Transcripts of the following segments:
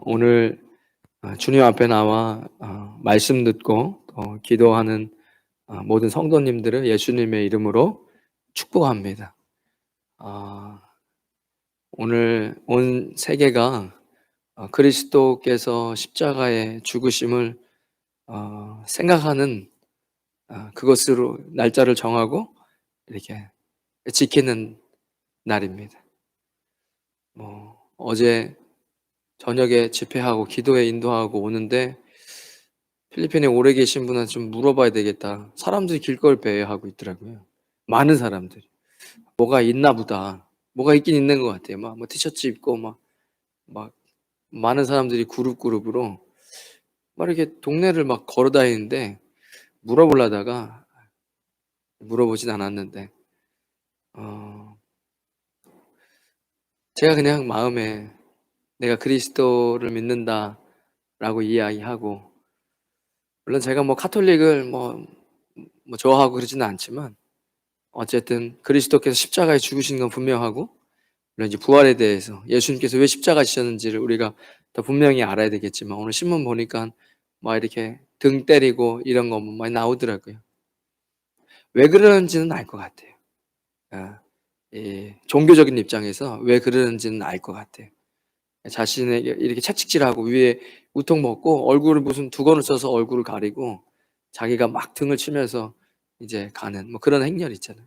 오늘 주님 앞에 나와 말씀 듣고 또 기도하는 모든 성도님들을 예수님의 이름으로 축복합니다. 아, 오늘 온 세계가 그리스도께서 십자가의 죽으심을 생각하는 그것으로 날짜를 정하고 이렇게 지키는 날입니다. 어제 저녁에 집회하고 기도에 인도하고 오는데 필리핀에 오래 계신 분한테 좀 물어봐야 되겠다. 사람들이 길거리 배회하고 있더라고요. 많은 사람들이. 뭐가 있나 보다. 뭐가 있긴 있는 것 같아요. 뭐 티셔츠 입고 막 많은 사람들이 그룹으로 막 이렇게 동네를 막 걸어 다니는데 물어보려다가 물어보진 않았는데, 어, 제가 그냥 마음에 내가 그리스도를 믿는다라고 이야기하고, 물론 제가 뭐 카톨릭을 뭐 좋아하고 그러지는 않지만, 어쨌든 그리스도께서 십자가에 죽으신 건 분명하고, 물론 이제 부활에 대해서 예수님께서 왜 십자가 지셨는지를 우리가 더 분명히 알아야 되겠지만, 오늘 신문 보니까 막 이렇게 등 때리고 이런 거 많이 나오더라고요. 왜 그러는지는 알 것 같아요. 이 종교적인 입장에서 왜 그러는지는 알 것 같아요. 자신에게 이렇게 채찍질하고 위에 우통 먹고 얼굴을 무슨 두건을 써서 얼굴을 가리고 자기가 막 등을 치면서 이제 가는 뭐 그런 행렬 있잖아요.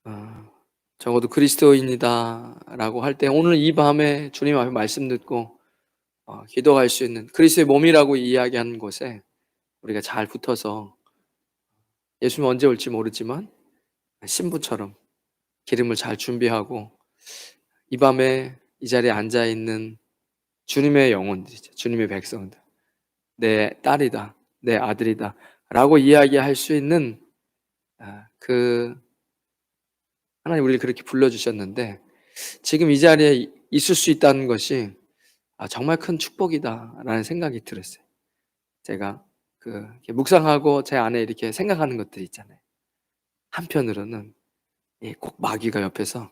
어, 적어도 그리스도인이다라고 할 때 오늘 이 밤에 주님 앞에 말씀 듣고 기도할 수 있는 그리스도의 몸이라고 이야기하는 곳에 우리가 잘 붙어서, 예수님 언제 올지 모르지만 신부처럼 기름을 잘 준비하고 이 밤에 이 자리에 앉아 있는 주님의 영혼들이죠. 주님의 백성들. 내 딸이다, 내 아들이다 라고 이야기할 수 있는 그 하나님 우리를 그렇게 불러주셨는데, 지금 이 자리에 있을 수 있다는 것이 정말 큰 축복이다라는 생각이 들었어요. 제가 이렇게 묵상하고 제 안에 이렇게 생각하는 것들이 있잖아요. 한편으로는 꼭 마귀가 옆에서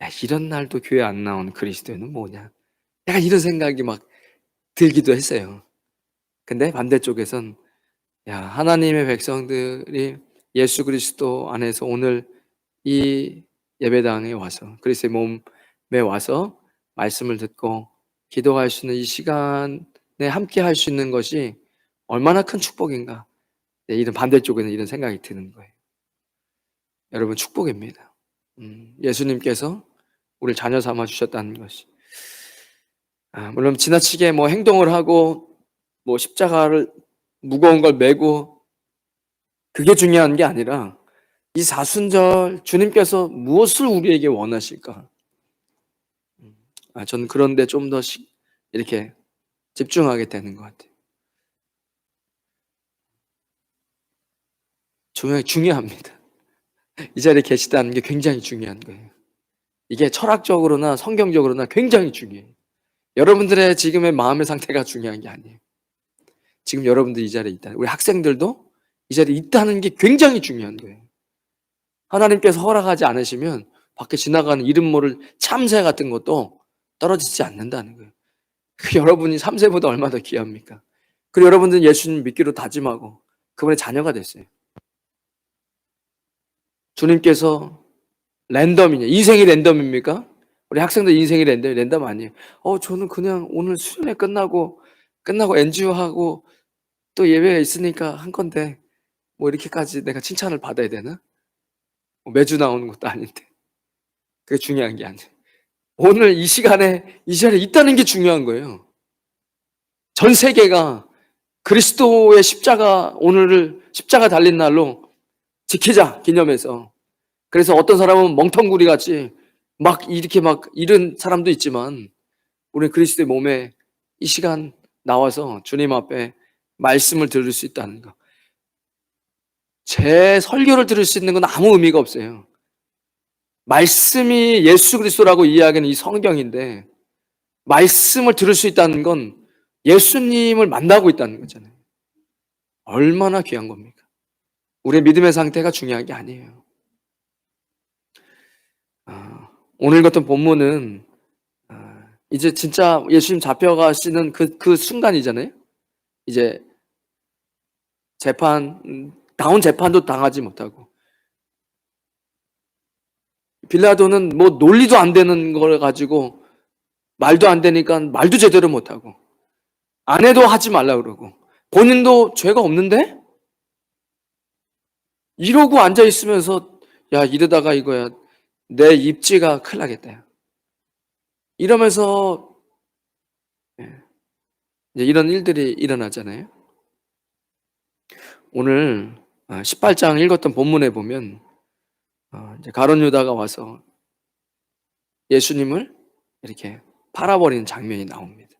야, 이런 날도 교회 안 나온 그리스도인은 뭐냐, 약간 이런 생각이 막 들기도 했어요. 근데 반대쪽에선 야, 하나님의 백성들이 예수 그리스도 안에서 오늘 이 예배당에 와서 그리스도의 몸에 와서 말씀을 듣고 기도할 수 있는 이 시간에 함께 할 수 있는 것이 얼마나 큰 축복인가. 이런 반대쪽에는 이런 생각이 드는 거예요. 여러분, 축복입니다. 예수님께서 우리를 자녀 삼아 주셨다는 것이, 물론 지나치게 뭐 행동을 하고 뭐 십자가를 무거운 걸 메고 그게 중요한 게 아니라 이 사순절 주님께서 무엇을 우리에게 원하실까? 저는 그런데 좀 더 이렇게 집중하게 되는 것 같아요. 중요합니다. 이 자리에 계시다는 게 굉장히 중요한 거예요. 이게 철학적으로나 성경적으로나 굉장히 중요해요. 여러분들의 지금의 마음의 상태가 중요한 게 아니에요. 지금 여러분들 이 자리에 있다. 우리 학생들도 이 자리에 있다는 게 굉장히 중요한 거예요. 하나님께서 허락하지 않으시면 밖에 지나가는 이름 모를 참새 같은 것도 떨어지지 않는다는 거예요. 여러분이 3세보다 얼마나 더 귀합니까? 그리고 여러분들은 예수님 믿기로 다짐하고 그분의 자녀가 됐어요. 주님께서 랜덤이냐? 인생이 랜덤입니까? 우리 학생들 인생이 랜덤 아니에요. 저는 그냥 오늘 수련회 끝나고 엔주하고 또 예배가 있으니까 한 건데 뭐 이렇게까지 내가 칭찬을 받아야 되나? 매주 나오는 것도 아닌데. 그게 중요한 게 아니에요. 오늘 이 시간에 이 자리에 있다는 게 중요한 거예요. 전 세계가 그리스도의 십자가, 오늘을 십자가 달린 날로 지키자 기념해서. 그래서 어떤 사람은 멍텅구리 같이 막 이렇게 막 이런 사람도 있지만, 우리 그리스도의 몸에 이 시간 나와서 주님 앞에 말씀을 들을 수 있다는 거. 제 설교를 들을 수 있는 건 아무 의미가 없어요. 말씀이 예수 그리스도라고 이야기하는 이 성경인데, 말씀을 들을 수 있다는 건 예수님을 만나고 있다는 거잖아요. 얼마나 귀한 겁니까? 우리의 믿음의 상태가 중요한 게 아니에요. 오늘 같은 본문은 이제 진짜 예수님 잡혀가시는 그 순간이잖아요. 이제 나온 재판도 당하지 못하고, 빌라도는 뭐 논리도 안 되는 걸 가지고 말도 안 되니까 말도 제대로 못하고, 아내도 하지 말라 그러고, 본인도 죄가 없는데 이러고 앉아 있으면서, 야, 이러다가 이거야, 내 입지가 큰일 나겠다, 이러면서, 예, 이제 이런 일들이 일어나잖아요. 오늘 18장 읽었던 본문에 보면 이제 가룟 유다가 와서 예수님을 이렇게 팔아버리는 장면이 나옵니다.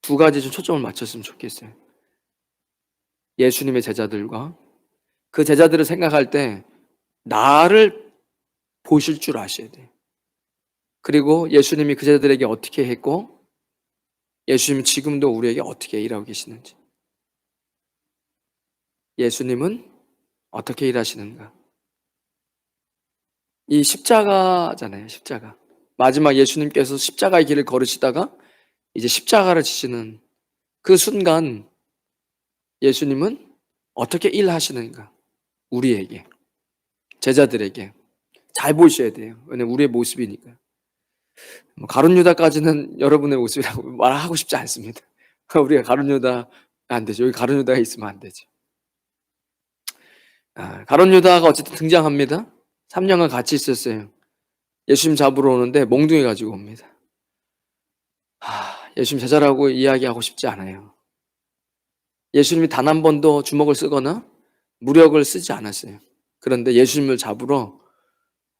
두 가지 좀 초점을 맞췄으면 좋겠어요. 예수님의 제자들과 그 제자들을 생각할 때 나를 보실 줄 아셔야 돼요. 그리고 예수님이 그 제자들에게 어떻게 했고, 예수님은 지금도 우리에게 어떻게 일하고 계시는지, 예수님은 어떻게 일하시는가. 이 십자가잖아요, 십자가. 마지막 예수님께서 십자가의 길을 걸으시다가 이제 십자가를 지시는 그 순간, 예수님은 어떻게 일하시는가, 우리에게, 제자들에게 잘 보셔야 돼요. 왜냐면 우리의 모습이니까. 가룟 유다까지는 여러분의 모습이라고 말하고 싶지 않습니다. 우리가 가룟 유다 안 되죠. 여기 가룟 유다가 있으면 안 되죠. 가룟 유다가 어쨌든 등장합니다. 3년간 같이 있었어요. 예수님 잡으러 오는데 몽둥이 가지고 옵니다. 예수님 제자라고 이야기하고 싶지 않아요. 예수님이 단 한 번도 주먹을 쓰거나 무력을 쓰지 않았어요. 그런데 예수님을 잡으러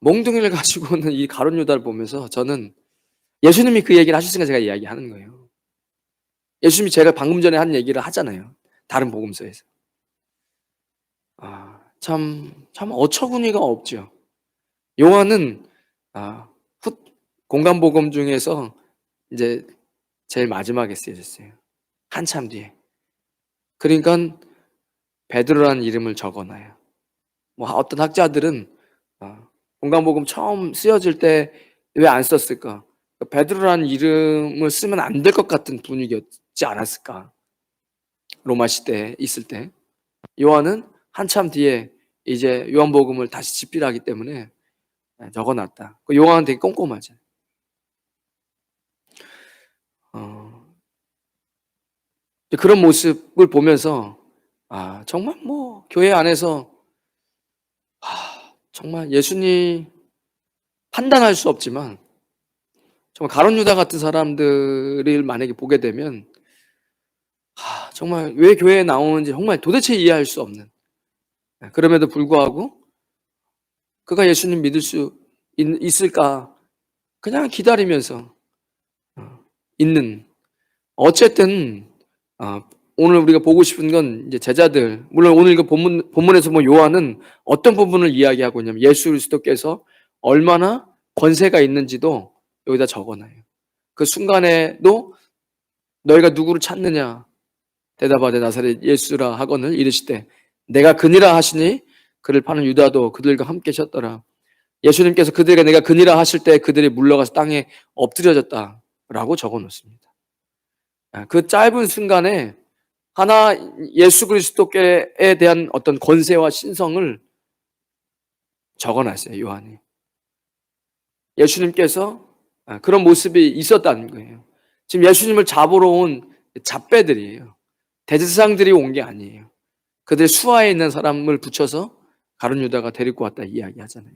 몽둥이를 가지고 오는 이 가룟 유다를 보면서 저는, 예수님이 그 얘기를 하셨으니까 제가 이야기하는 거예요. 예수님이 제가 방금 전에 한 얘기를 하잖아요, 다른 복음서에서. 참 어처구니가 없죠. 요한은 공간복음 중에서 이제 제일 마지막에 쓰여졌어요. 한참 뒤에. 그러니까 베드로라는 이름을 적어놔요. 뭐 어떤 학자들은 공간복음 처음 쓰여질 때 왜 안 썼을까? 베드로라는 이름을 쓰면 안 될 것 같은 분위기였지 않았을까? 로마 시대에 있을 때. 요한은 한참 뒤에 이제 요한복음을 다시 집필하기 때문에 적어놨다. 요한은 되게 꼼꼼하죠. 그런 모습을 보면서 정말 뭐 교회 안에서 정말 예수님 판단할 수 없지만, 정말 가룟 유다 같은 사람들을 만약에 보게 되면 정말 왜 교회에 나오는지 정말 도대체 이해할 수 없는, 그럼에도 불구하고 그가 예수님 믿을 수 있을까 그냥 기다리면서 있는, 어쨌든 오늘 우리가 보고 싶은 건 이제 제자들, 물론 오늘 이거 본문에서 뭐 요한은 어떤 부분을 이야기하고 있냐면 예수 그리스도께서 얼마나 권세가 있는지도 여기다 적어놔요. 그 순간에도 너희가 누구를 찾느냐, 대답하되 나사렛 예수라 하거늘 이르시되 내가 그니라 하시니 그를 파는 유다도 그들과 함께 셨더라. 예수님께서 그들에게 내가 그니라 하실 때 그들이 물러가서 땅에 엎드려졌다라고 적어 놓습니다. 그 짧은 순간에 하나 예수 그리스도께 대한 어떤 권세와 신성을 적어놨어요, 요한이. 예수님께서 그런 모습이 있었다는 거예요. 지금 예수님을 잡으러 온 잡배들이에요. 대제사장들이 온 게 아니에요. 그들 수하에 있는 사람을 붙여서 가룟 유다가 데리고 왔다 이야기하잖아요.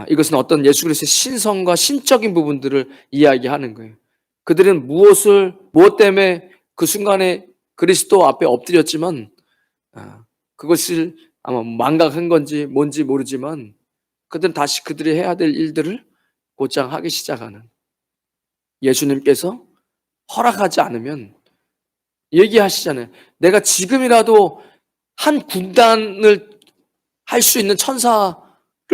이것은 어떤 예수 그리스도의 신성과 신적인 부분들을 이야기하는 거예요. 그들은 무엇 때문에 그 순간에 그리스도 앞에 엎드렸지만 그것을 아마 망각한 건지 뭔지 모르지만 그들은 다시 그들이 해야 될 일들을 곧장 하기 시작하는, 예수님께서 허락하지 않으면 얘기하시잖아요. 내가 지금이라도 한 군단을 할 수 있는 천사를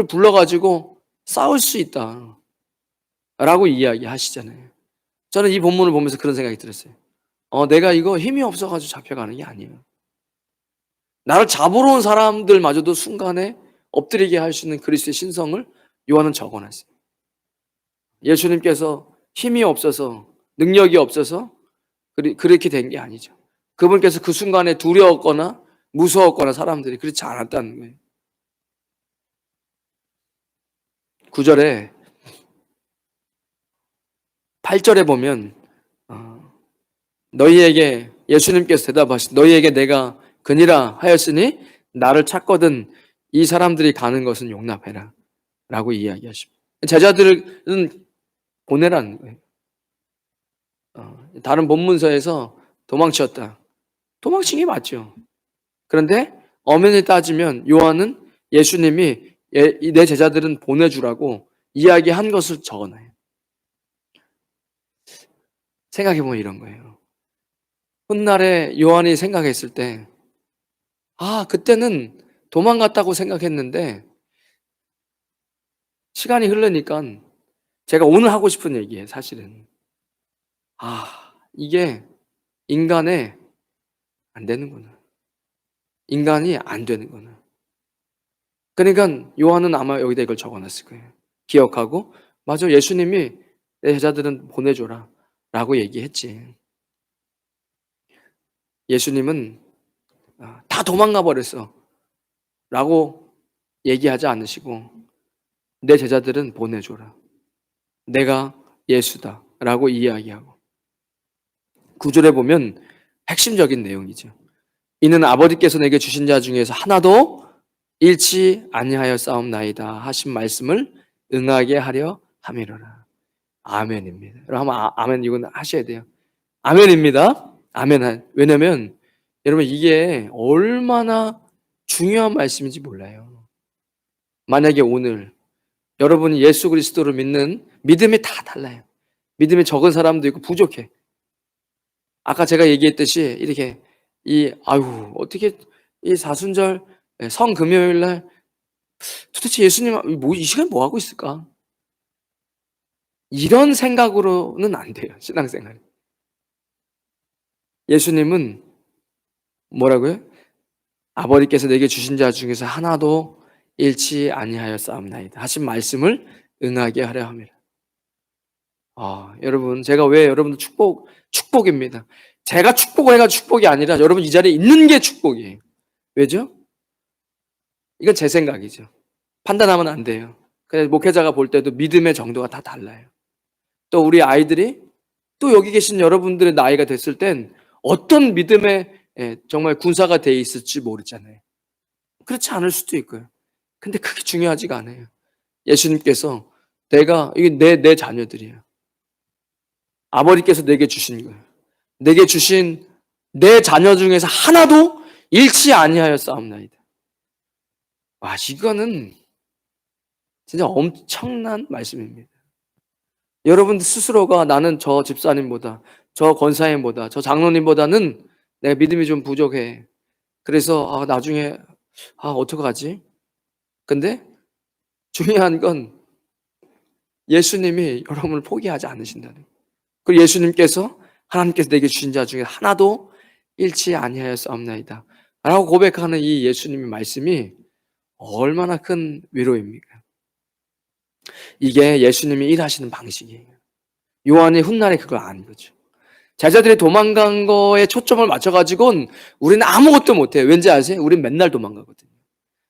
불러가지고 싸울 수 있다 라고 이야기하시잖아요. 저는 이 본문을 보면서 그런 생각이 들었어요. 내가 이거 힘이 없어가지고 잡혀가는 게 아니에요. 나를 잡으러 온 사람들마저도 순간에 엎드리게 할 수 있는 그리스도의 신성을 요한은 적어놨어요. 예수님께서 힘이 없어서 능력이 없어서 그렇게 된 게 아니죠. 그분께서 그 순간에 두려웠거나 무서웠거나 사람들이 그렇지 않았다는 거예요. 9절에 8절에 보면 너희에게 예수님께서 대답하신 너희에게 내가 그니라 하였으니 나를 찾거든 이 사람들이 가는 것은 용납해라 라고 이야기하십니다. 제자들은 보내라는 거예요. 다른 본문서에서 도망쳤다. 도망친 게 맞죠. 그런데 엄연히 따지면 요한은 예수님이 내 제자들은 보내주라고 이야기한 것을 적어놔요. 생각해보면 이런 거예요. 훗날에 요한이 생각했을 때 그때는 도망갔다고 생각했는데 시간이 흐르니까 제가 오늘 하고 싶은 얘기예요, 사실은. 이게 인간에 안 되는구나. 인간이 안 되는구나. 그러니까 요한은 아마 여기다 이걸 적어놨을 거예요. 기억하고, 맞아, 예수님이 내 제자들은 보내줘라 라고 얘기했지. 예수님은 다 도망가 버렸어 라고 얘기하지 않으시고 내 제자들은 보내줘라. 내가 예수다 라고 이야기하고 9절에 보면 핵심적인 내용이죠. 이는 아버지께서 내게 주신 자 중에서 하나도 잃지 아니하여 싸움나이다 하신 말씀을 응하게 하려 함이로라. 아멘입니다. 여러분 아멘 이건 하셔야 돼요. 아멘입니다. 아멘. 왜냐면 여러분 이게 얼마나 중요한 말씀인지 몰라요. 만약에 오늘 여러분이 예수 그리스도를 믿는 믿음이 다 달라요. 믿음이 적은 사람도 있고 부족해. 아까 제가 얘기했듯이 이렇게 어떻게 이 사순절 성금요일 날 도대체 예수님 이 시간 뭐 하고 있을까? 이런 생각으로는 안 돼요. 신앙생활. 예수님은 뭐라고요? 아버지께서 내게 주신 자 중에서 하나도 잃지 아니하여 싸움나이다 하신 말씀을 응하게 하려 함이라. 여러분 제가 왜 여러분들 축복입니다. 제가 축복을 해가지고 축복이 아니라 여러분 이 자리에 있는 게 축복이에요. 왜죠? 이건 제 생각이죠. 판단하면 안 돼요. 그래서 목회자가 볼 때도 믿음의 정도가 다 달라요. 또 우리 아이들이 또 여기 계신 여러분들의 나이가 됐을 땐 어떤 믿음의 정말 군사가 돼 있을지 모르잖아요. 그렇지 않을 수도 있고요. 근데 그게 중요하지가 않아요. 예수님께서 이게 내 자녀들이에요. 아버지께서 내게 주신 거예요. 내게 주신 내 자녀 중에서 하나도 잃지 아니하여 싸움나이다. 이거는 진짜 엄청난 말씀입니다. 여러분 스스로가 나는 저 집사님보다, 저 권사님보다, 저 장로님보다는 내가 믿음이 좀 부족해. 그래서 나중에 어떡하지? 근데 중요한 건 예수님이 여러분을 포기하지 않으신다는 거예요. 그리고 예수님께서 하나님께서 내게 주신 자 중에 하나도 잃지 아니하여 싸움나이다 라고 고백하는 이 예수님의 말씀이 얼마나 큰 위로입니까? 이게 예수님이 일하시는 방식이에요. 요한이 훗날에 그걸 아는 거죠. 제자들이 도망간 거에 초점을 맞춰가지고는 우리는 아무것도 못해요. 왠지 아세요? 우린 맨날 도망가거든요.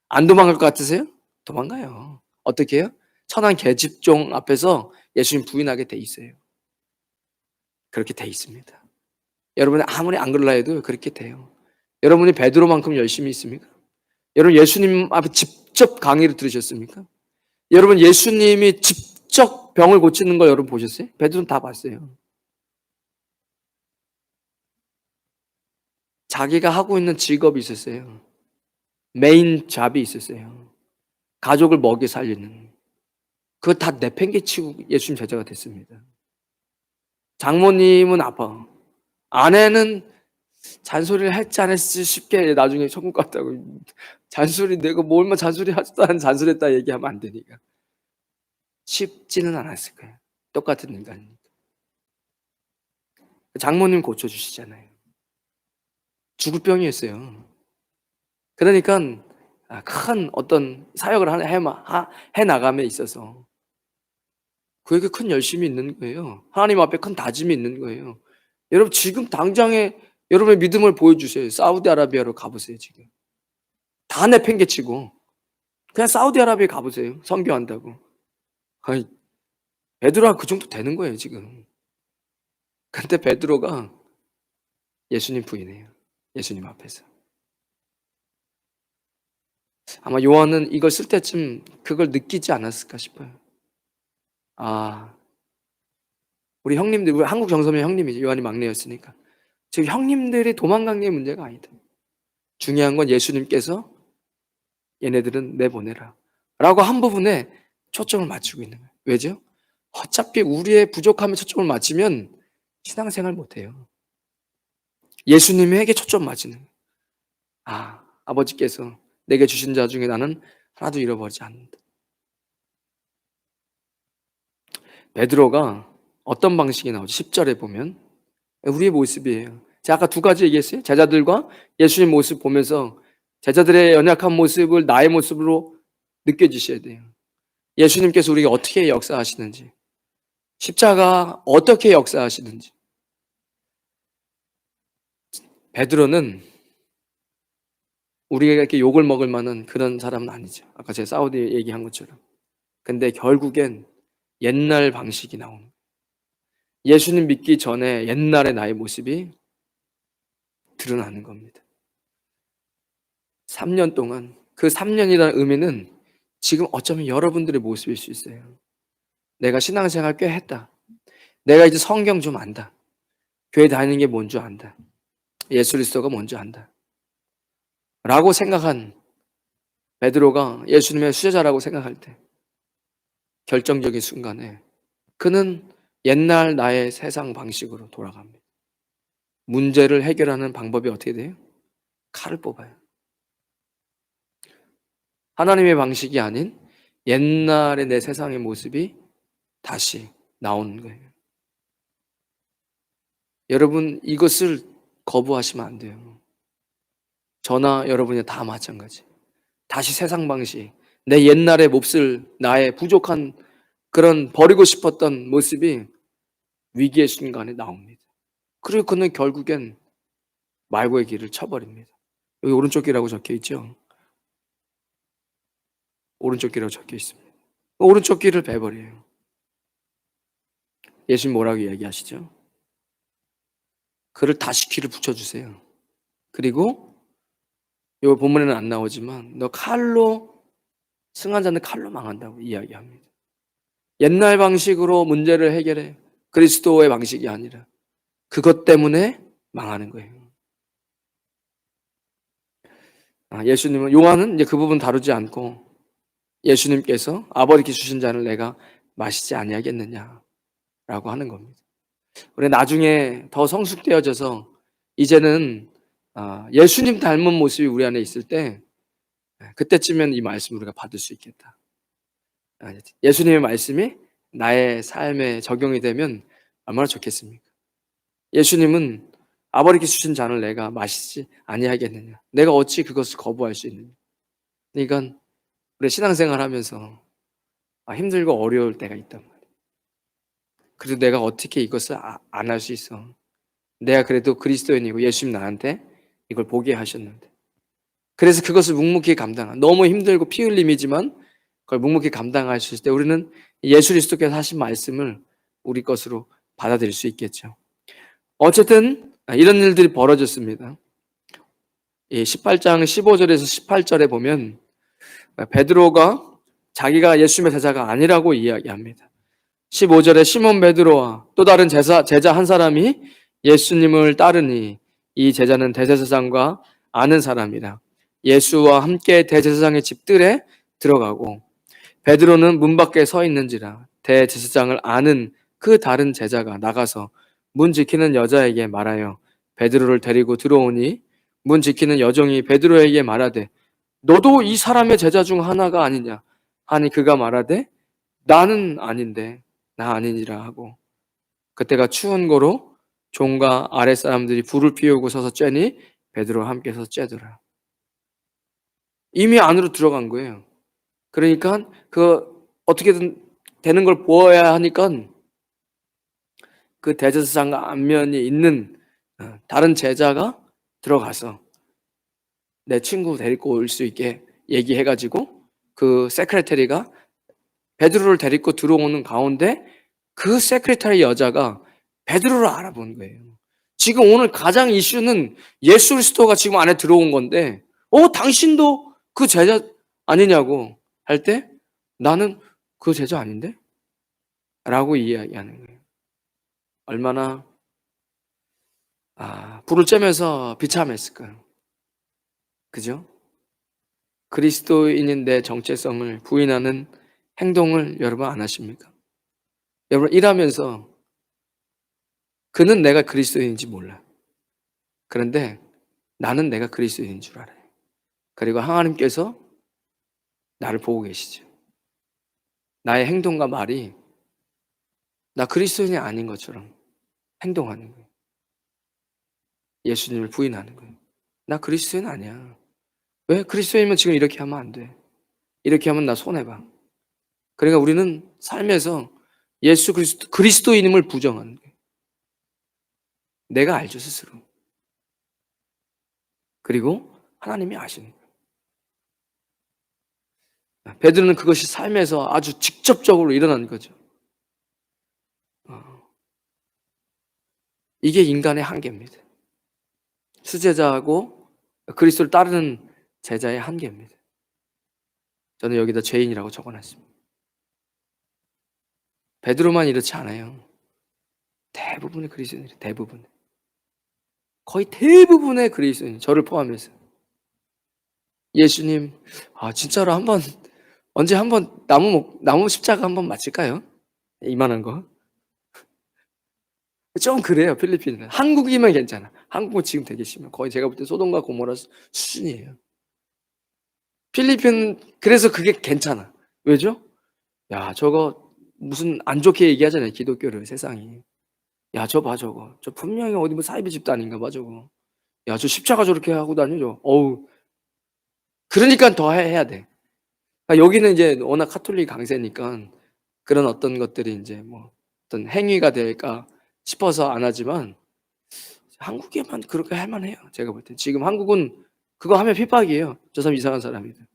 안 도망갈 것 같으세요? 도망가요. 어떻게 해요? 천한 계집종 앞에서 예수님 부인하게 돼 있어요. 그렇게 돼 있습니다. 여러분이 아무리 안 그럴라 해도 그렇게 돼요. 여러분이 베드로만큼 열심히 있습니까? 여러분 예수님 앞에 직접 강의를 들으셨습니까? 여러분 예수님이 직접 병을 고치는 거 여러분 보셨어요? 베드로는 다 봤어요. 자기가 하고 있는 직업이 있었어요. 메인 잡이 있었어요. 가족을 먹여 살리는. 그거 다 내팽개치고 예수님 제자가 됐습니다. 장모님은 아파. 아내는 잔소리를 했지 안 했지 쉽게 나중에 천국 갔다고. 잔소리 내가 뭐 얼마 잔소리 하지도 잔소리했다 얘기하면 안 되니까. 쉽지는 않았을 거예요. 똑같은 인간이니까. 장모님 고쳐주시잖아요. 죽을 병이었어요. 그러니까 큰 어떤 사역을 해 나감에 있어서 그에게 큰 열심이 있는 거예요. 하나님 앞에 큰 다짐이 있는 거예요. 여러분 지금 당장에 여러분의 믿음을 보여주세요. 사우디아라비아로 가보세요 지금. 다 내팽개치고 그냥 사우디아라비아 가보세요. 선교한다고. 아니 베드로가 그 정도 되는 거예요 지금. 근데 베드로가 예수님 부인해요. 예수님 앞에서. 아마 요한은 이걸 쓸 때쯤 그걸 느끼지 않았을까 싶어요. 아, 우리 형님들, 우리 한국 정서면 형님이죠. 요한이 막내였으니까. 지금 형님들이 도망간 게 문제가 아니다. 중요한 건 예수님께서 얘네들은 내보내라. 라고 한 부분에 초점을 맞추고 있는 거예요. 왜죠? 어차피 우리의 부족함에 초점을 맞추면 신앙생활 못해요. 예수님에게 초점 맞추는 거예요. 아, 아버지께서 내게 주신 자 중에 나는 하나도 잃어버리지 않는다. 베드로가 어떤 방식이 나오죠? 10절에 보면 우리의 모습이에요. 제가 아까 두 가지 얘기했어요. 제자들과 예수님 모습 보면서 제자들의 연약한 모습을 나의 모습으로 느껴지셔야 돼요. 예수님께서 우리에게 어떻게 역사하시는지, 십자가 어떻게 역사하시는지. 베드로는 우리가 이렇게 욕을 먹을 만한 그런 사람은 아니죠. 아까 제가 사우디 얘기한 것처럼. 근데 결국엔 옛날 방식이 나오는 거예요. 예수님 믿기 전에 옛날의 나의 모습이 드러나는 겁니다. 3년 동안, 그 3년이라는 의미는 지금 어쩌면 여러분들의 모습일 수 있어요. 내가 신앙생활 꽤 했다. 내가 이제 성경 좀 안다. 교회 다니는 게 뭔 줄 안다. 예수 그리스도가 뭔지 안다. 라고 생각한 베드로가 예수님의 수제자라고 생각할 때 결정적인 순간에 그는 옛날 나의 세상 방식으로 돌아갑니다. 문제를 해결하는 방법이 어떻게 돼요? 칼을 뽑아요. 하나님의 방식이 아닌 옛날의 내 세상의 모습이 다시 나오는 거예요. 여러분 이것을 거부하시면 안 돼요. 저나 여러분이 다 마찬가지. 다시 세상 방식, 내 옛날의 몹쓸 나의 부족한 그런 버리고 싶었던 모습이 위기의 순간에 나옵니다. 그리고 그는 결국엔 말고의 길을 쳐버립니다. 여기 오른쪽 길이라고 적혀 있죠. 오른쪽 길이라고 적혀 있습니다. 오른쪽 길을 베버려요. 예수님 뭐라고 이야기하시죠? 그를 다시 귀를 붙여주세요. 그리고 이 본문에는 안 나오지만 너 칼로 승한 자는 칼로 망한다고 이야기합니다. 옛날 방식으로 문제를 해결해. 그리스도의 방식이 아니라 그것 때문에 망하는 거예요. 예수님은 요한은 이제 그 부분 다루지 않고 예수님께서 아버지께 주신 잔을 내가 마시지 아니하겠느냐라고 하는 겁니다. 우리 나중에 더 성숙되어져서 이제는 예수님 닮은 모습이 우리 안에 있을 때 그때쯤엔 이 말씀을 우리가 받을 수 있겠다. 예수님의 말씀이 나의 삶에 적용이 되면 얼마나 좋겠습니까? 예수님은 아버지께 주신 잔을 내가 마시지 아니하겠느냐. 내가 어찌 그것을 거부할 수 있느냐. 그러니까 우리 신앙생활 하면서 힘들고 어려울 때가 있단 말이에요. 그래도 내가 어떻게 이것을 안 할 수 있어. 내가 그래도 그리스도인이고 예수님 나한테 이걸 보게 하셨는데. 그래서 그것을 묵묵히 감당한, 너무 힘들고 피 흘림이지만 그걸 묵묵히 감당할 수 있을 때 우리는 예수 그리스도께서 하신 말씀을 우리 것으로 받아들일 수 있겠죠. 어쨌든 이런 일들이 벌어졌습니다. 18장 15절에서 18절에 보면 베드로가 자기가 예수님의 제자가 아니라고 이야기합니다. 15절에 시몬 베드로와 또 다른 제자 한 사람이 예수님을 따르니 이 제자는 대제사장과 아는 사람이라. 예수와 함께 대제사장의 집들에 들어가고 베드로는 문 밖에 서 있는지라. 대제사장을 아는 그 다른 제자가 나가서 문 지키는 여자에게 말하여 베드로를 데리고 들어오니 문 지키는 여종이 베드로에게 말하되 너도 이 사람의 제자 중 하나가 아니냐 하니 그가 말하되 나는 아닌데 나 아니니라 하고 그때가 추운 거로 종과 아랫사람들이 불을 피우고 서서 쬐니 베드로와 함께 서서 쬐더라. 이미 안으로 들어간 거예요. 그러니까 그 어떻게든 되는 걸 보아야 하니까 그 대제사장 안면이 있는 다른 제자가 들어가서 내 친구 데리고 올 수 있게 얘기해 가지고 그 세크레터리가 베드로를 데리고 들어오는 가운데 그 세크레터리 여자가 베드로를 알아본 거예요. 지금 오늘 가장 이슈는 예수 그리스도가 지금 안에 들어온 건데 당신도 그 제자 아니냐고 할 때 나는 그 제자 아닌데? 라고 이야기하는 거예요. 얼마나 불을 쬐면서 비참했을까요? 그죠? 그리스도인인 내 정체성을 부인하는 행동을 여러분 안 하십니까? 여러분 일하면서 그는 내가 그리스도인인지 몰라. 그런데 나는 내가 그리스도인인 줄 알아요. 그리고 하나님께서 나를 보고 계시죠. 나의 행동과 말이 나 그리스도인이 아닌 것처럼 행동하는 거예요. 예수님을 부인하는 거예요. 나 그리스도인 아니야. 왜? 그리스도인이면 지금 이렇게 하면 안 돼. 이렇게 하면 나 손해봐. 그러니까 우리는 삶에서 예수 그리스도인임을 부정하는 거예요. 내가 알죠, 스스로. 그리고 하나님이 아시는 거예요. 베드로는 그것이 삶에서 아주 직접적으로 일어난 거죠. 이게 인간의 한계입니다. 수제자하고 그리스도를 따르는 제자의 한계입니다. 저는 여기다 죄인이라고 적어놨습니다. 베드로만 이렇지 않아요. 대부분의 그리스도인들이 거의 대부분의 그리스도인, 저를 포함해서 예수님, 진짜로 언제 한번 나무 십자가 한번 맞힐까요? 이만한 거. 좀 그래요, 필리핀은. 한국이면 괜찮아. 한국은 지금 되게 심해요. 거의 제가 볼 때 소돔과 고모라 수준이에요. 필리핀, 그래서 그게 괜찮아. 왜죠? 야, 저거 무슨 안 좋게 얘기하잖아요, 기독교를, 세상이. 야, 저 봐, 저거. 저 분명히 어디 뭐 사이비 집단인가 봐, 저거. 야, 저 십자가 저렇게 하고 다니죠. 어우. 그러니까 더 해야 돼. 여기는 이제 워낙 카톨릭 강세니까 그런 어떤 것들이 이제 뭐 어떤 행위가 될까 싶어서 안 하지만 한국에만 그렇게 할 만해요. 제가 볼 때. 지금 한국은 그거 하면 핍박이에요. 저 사람 이상한 사람이다.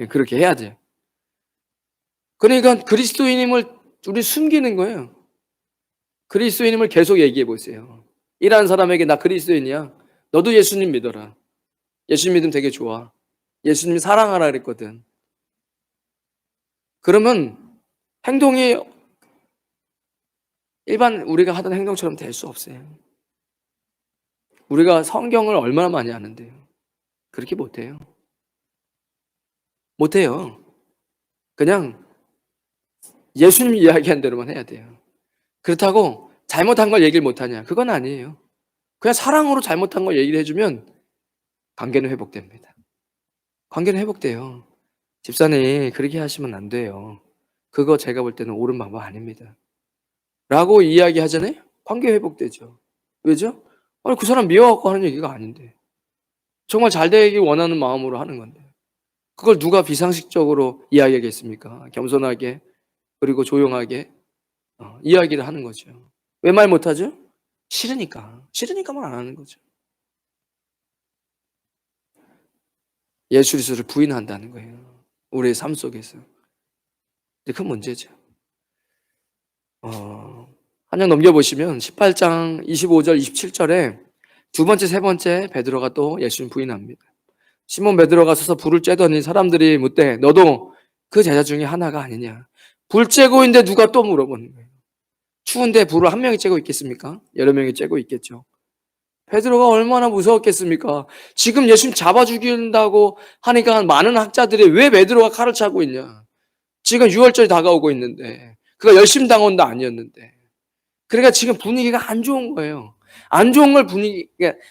그렇게 해야 돼요. 그러니까 그리스도인임을 우리 숨기는 거예요. 그리스도인임을 계속 얘기해 보세요. 일하는 사람에게 나 그리스도인이야. 너도 예수님 믿어라. 예수님 믿으면 되게 좋아. 예수님 사랑하라 그랬거든. 그러면 행동이 일반 우리가 하던 행동처럼 될 수 없어요. 우리가 성경을 얼마나 많이 아는데요. 그렇게 못해요. 못해요. 그냥 예수님이 이야기한 대로만 해야 돼요. 그렇다고 잘못한 걸 얘기를 못하냐? 그건 아니에요. 그냥 사랑으로 잘못한 걸 얘기를 해주면 관계는 회복됩니다. 관계는 회복돼요. 집사님 그렇게 하시면 안 돼요. 그거 제가 볼 때는 옳은 방법 아닙니다. 라고 이야기하잖아요. 관계 회복되죠. 왜죠? 그 사람 미워갖고 하는 얘기가 아닌데 정말 잘 되길 원하는 마음으로 하는 건데 그걸 누가 비상식적으로 이야기하겠습니까? 겸손하게 그리고 조용하게 이야기를 하는 거죠. 왜 말 못하죠? 싫으니까 말 안 하는 거죠. 예수 그리스도를 부인한다는 거예요. 우리의 삶 속에서. 근데 그 문제죠. 한 장 넘겨보시면 18장 25절 27절에 두 번째 세 번째 베드로가 또 예수님 부인합니다. 시몬 베드로가 서서 불을 쬐더니 사람들이 묻되 너도 그 제자 중에 하나가 아니냐. 불 쬐고 있는데 누가 또 물어보는 거예요. 추운데 불을 한 명이 쬐고 있겠습니까? 여러 명이 쬐고 있겠죠. 베드로가 얼마나 무서웠겠습니까? 지금 예수님 잡아 죽인다고 하니까 많은 학자들이 왜 베드로가 칼을 차고 있냐. 지금 6월절이 다가오고 있는데 그가 열심당원도 아니었는데 그러니까 지금 분위기가 안 좋은 거예요. 안 좋은 걸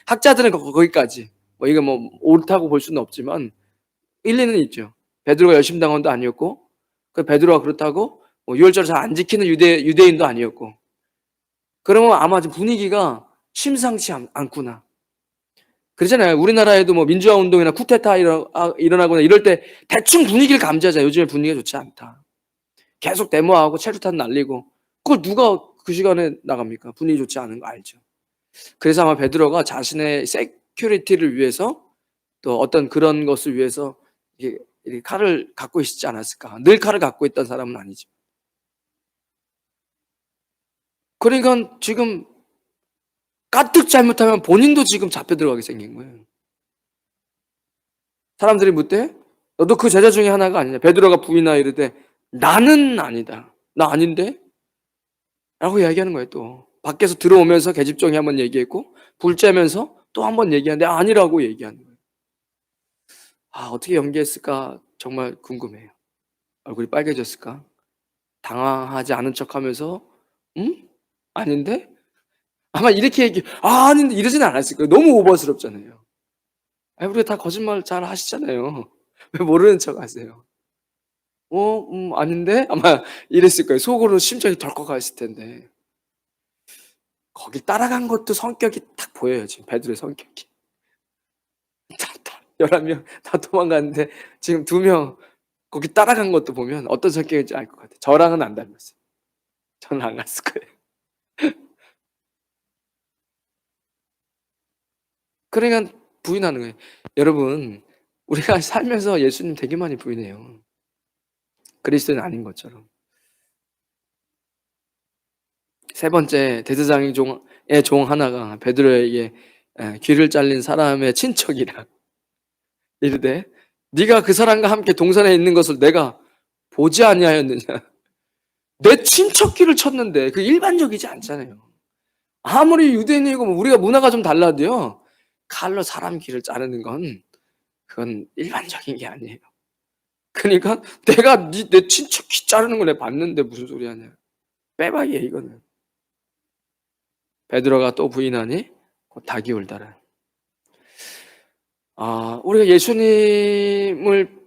학자들은 거기까지 이거 옳다고 볼 수는 없지만 일리는 있죠. 베드로가 열심당원도 아니었고 그 베드로가 그렇다고 6월절을 잘 안 지키는 유대인도 아니었고 그러면 아마 분위기가 심상치 않구나. 그러잖아요. 우리나라에도 민주화 운동이나 쿠데타 일어나거나 이럴 때 대충 분위기를 감지하잖아요. 요즘에 분위기가 좋지 않다. 계속 데모하고 체류탄 날리고 그걸 누가 그 시간에 나갑니까? 분위기 좋지 않은 거 알죠. 그래서 아마 베드로가 자신의 세큐리티를 위해서 또 어떤 그런 것을 위해서 이렇게 칼을 갖고 있지 않았을까. 늘 칼을 갖고 있던 사람은 아니죠. 그러니까 지금 까뜩 잘못하면 본인도 지금 잡혀 들어가게 생긴 거예요. 사람들이 묻되 너도 그 제자 중에 하나가 아니냐. 베드로가 부인하여 이르되 나는 아니다. 나 아닌데? 라고 이야기하는 거예요 또. 밖에서 들어오면서 계집종이 한번 얘기했고 불 쬐면서 또 한번 얘기하는데 아니라고 얘기하는 거예요. 아, 어떻게 연기했을까 정말 궁금해요. 얼굴이 빨개졌을까? 당황하지 않은 척하면서 응? 아닌데? 아마 이렇게 아닌데 이러진 않았을 거예요. 너무 오버스럽잖아요. 아, 우리가 다 거짓말 잘 하시잖아요. 왜 모르는 척 하세요? 아닌데? 아마 이랬을 거예요. 속으로 심장이 덜컥했을 텐데. 거길 따라간 것도 성격이 딱 보여요. 지금 베드로의 성격이. 11명 다 도망갔는데 지금 2명 거기 따라간 것도 보면 어떤 성격인지 알 것 같아요. 저랑은 안 닮았어요. 저는 안 갔을 거예요. 그러니까 부인하는 거예요. 여러분, 우리가 살면서 예수님 되게 많이 부인해요. 그리스도는 아닌 것처럼. 세 번째, 대제사장의 종 하나가 베드로에게 귀를 잘린 사람의 친척이라 이르되 네가 그 사람과 함께 동산에 있는 것을 내가 보지 아니하였느냐. 내 친척 귀를 쳤는데 그 일반적이지 않잖아요. 아무리 유대인이고 우리가 문화가 좀 달라도요. 칼로 사람 귀를 자르는 건 그건 일반적인 게 아니에요. 그러니까 내가 내 친척 귀 자르는 걸 내가 봤는데 무슨 소리 하냐. 빼박이에요 이거는. 베드로가 또 부인하니 곧 닭이 울더라. 우리가 예수님을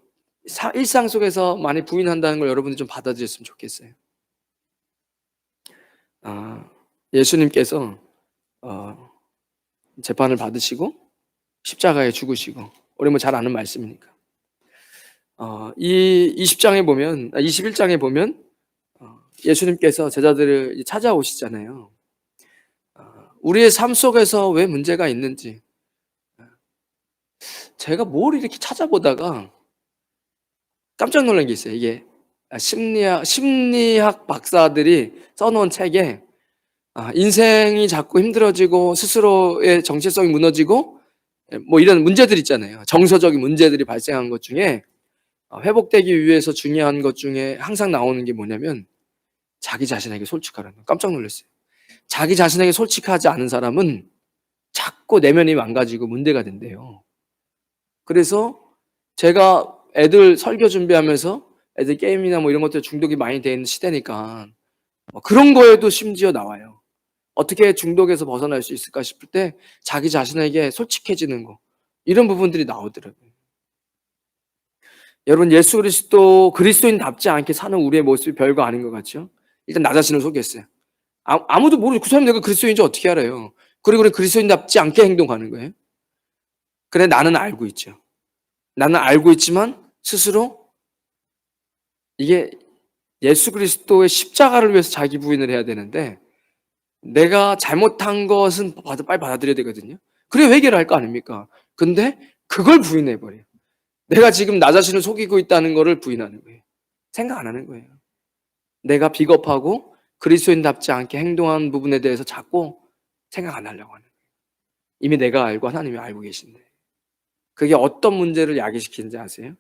일상 속에서 많이 부인한다는 걸 여러분이 좀 받아들였으면 좋겠어요. 예수님께서 재판을 받으시고 십자가에 죽으시고 우리 뭐 잘 아는 말씀이니까. 이 20장에 보면 21장에 보면 예수님께서 제자들을 찾아오시잖아요. 우리의 삶 속에서 왜 문제가 있는지 제가 뭘 이렇게 찾아보다가 깜짝 놀란 게 있어요. 이게 심리학 박사들이 써놓은 책에 인생이 자꾸 힘들어지고 스스로의 정체성이 무너지고 뭐 이런 문제들 있잖아요. 정서적인 문제들이 발생한 것 중에 회복되기 위해서 중요한 것 중에 항상 나오는 게 뭐냐면 자기 자신에게 솔직하라는 거. 깜짝 놀랐어요. 자기 자신에게 솔직하지 않은 사람은 자꾸 내면이 망가지고 문제가 된대요. 그래서 제가 애들 설교 준비하면서 애들 게임이나 뭐 이런 것들 중독이 많이 돼 있는 시대니까 그런 거에도 심지어 나와요. 어떻게 중독에서 벗어날 수 있을까 싶을 때 자기 자신에게 솔직해지는 거 이런 부분들이 나오더라고요. 여러분 예수 그리스도 그리스도인답지 않게 사는 우리의 모습이 별거 아닌 것 같죠? 일단 나 자신을 속였어요. 아무도 모르고 그 사람이 내가 그리스도인지 어떻게 알아요? 그리고 그리스도인답지 않게 행동하는 거예요. 그래 나는 알고 있죠. 나는 알고 있지만 스스로 이게 예수 그리스도의 십자가를 위해서 자기 부인을 해야 되는데 내가 잘못한 것은 빨리 받아들여야 되거든요. 그래 해결할 거 아닙니까? 근데 그걸 부인해버려요. 내가 지금 나 자신을 속이고 있다는 거를 부인하는 거예요. 생각 안 하는 거예요. 내가 비겁하고 그리스도인답지 않게 행동한 부분에 대해서 자꾸 생각 안 하려고 하는 거예요. 이미 내가 알고 하나님이 알고 계신데. 그게 어떤 문제를 야기시키는지 아세요?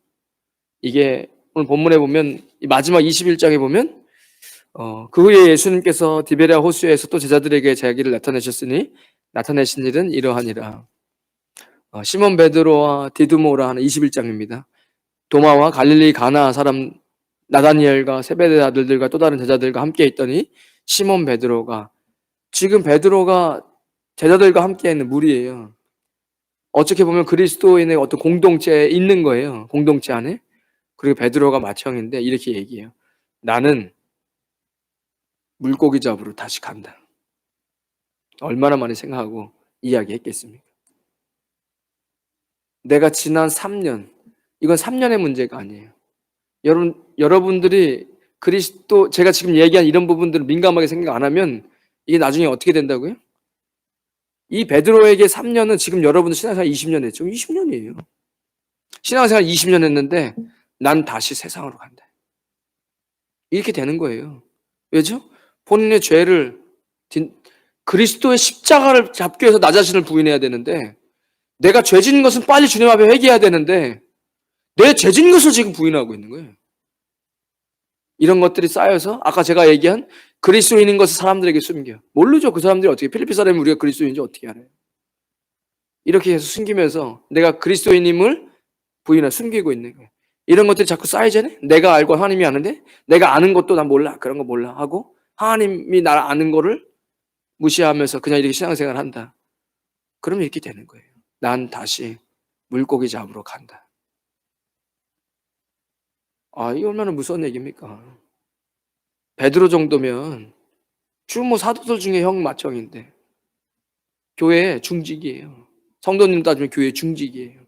이게 오늘 본문에 보면 마지막 21장에 보면 그 후에 예수님께서 디베랴 호수에서 또 제자들에게 자기를 나타내셨으니 나타내신 일은 이러하니라. 시몬 베드로와 디두모라 하는 21장입니다. 도마와 갈릴리 가나 사람 나다니엘과 세베대 아들들과 또 다른 제자들과 함께 있더니 시몬 베드로가 지금 베드로가 제자들과 함께 있는 무리예요. 어떻게 보면 그리스도인의 어떤 공동체에 있는 거예요. 공동체 안에. 그리고 베드로가 맏형인데 이렇게 얘기해요. 나는 물고기 잡으러 다시 간다. 얼마나 많이 생각하고 이야기했겠습니까? 내가 지난 3년, 이건 3년의 문제가 아니에요. 여러분들이 그리스도 제가 지금 얘기한 이런 부분들을 민감하게 생각 안 하면 이게 나중에 어떻게 된다고요? 이 베드로에게 3년은 지금 여러분은 신앙생활 20년 했죠. 20년이에요. 신앙생활 20년 했는데 난 다시 세상으로 간다. 이렇게 되는 거예요. 왜죠? 본인의 죄를 그리스도의 십자가를 잡기 위해서 나 자신을 부인해야 되는데 내가 죄 짓는 것은 빨리 주님 앞에 회개해야 되는데 내 죄 짓는 것을 지금 부인하고 있는 거예요. 이런 것들이 쌓여서 아까 제가 얘기한 그리스도인인 것을 사람들에게 숨겨. 모르죠. 그 사람들이 어떻게 필리피 사람이 우리가 그리스도인인지 어떻게 알아요. 이렇게 해서 숨기면서 내가 그리스도인임을 부인하고 숨기고 있는 거예요. 이런 것들이 자꾸 쌓이잖아요. 내가 알고 하나님이 아는데 내가 아는 것도 난 몰라. 그런 거 몰라 하고 하나님이 나를 아는 거를 무시하면서 그냥 이렇게 신앙생활을 한다. 그러면 이렇게 되는 거예요. 난 다시 물고기 잡으러 간다. 아, 이게 얼마나 무서운 얘기입니까? 베드로 정도면 지금 뭐 사도들 중에 형 맏형인데 교회 중직이에요. 성도님 따지면 교회 중직이에요.